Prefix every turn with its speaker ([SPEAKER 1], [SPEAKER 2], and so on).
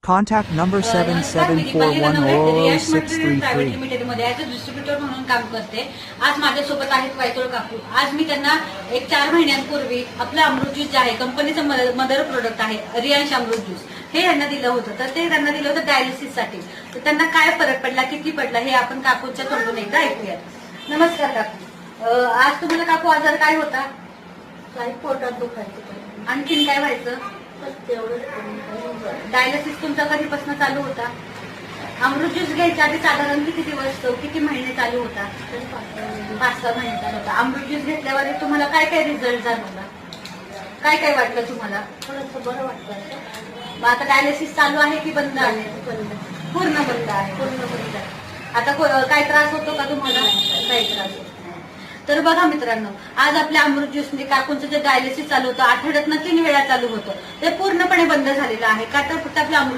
[SPEAKER 1] Contact number
[SPEAKER 2] नमस्कार, मी Deepali
[SPEAKER 1] 7741
[SPEAKER 2] private
[SPEAKER 1] 000633.
[SPEAKER 2] Limited मध्ये as a distributor म्हणून काम करते. आज माझ्यासोबत आहेत वायतोळ काकू. आज मी त्यांना एक 4 महिन्यांपूर्वी आपलं अमृत ज्यूस जे आहे कंपनीचं मदर प्रोडक्ट आहे रियांश अमृत ज्यूस हे यांना दिलं होतं. तर ते त्यांना दिलं होतं डायलिसिस साठी. तर त्यांना काय फरक पडला, किती पडला हे आपण काकूच्या तोंडून एकदा ऐकूया. नमस्कार काकू. आज तुम्हाला काकू आजार काय होता?
[SPEAKER 3] काही पोटात दुखायचं.
[SPEAKER 2] आणखीन काय व्हायचं?
[SPEAKER 3] तेवढं
[SPEAKER 2] डायलिसिस तुमचा कधीपासून चालू होता? अमृत ज्यूस घ्यायच्या आधी साधारण किती दिवस, किती महिने चालू होता? 5-6 महिने चालू होता. अमृत ज्यूस घेतल्यावर तुम्हाला काय काय रिझल्ट जाणवला? काय काय वाटलं तुम्हाला?
[SPEAKER 3] थोडंसं बरं वाटतं.
[SPEAKER 2] मग आता डायलिसिस चालू आहे की बंद आहे? पूर्ण बंद आहे.
[SPEAKER 3] पूर्ण बंद आहे.
[SPEAKER 2] आता काय त्रास होतो का तुम्हाला? काही त्रास होत नाही. तर बघा मित्रांनो, आज आपल्या अमृत ज्यूसने काकूंचं जे डायलिसिस चालू होतं, आठवड्यातनं 3 वेळा चालू होतं, ते पूर्णपणे बंद झालेलं आहे. का तर फक्त आपलं अमृत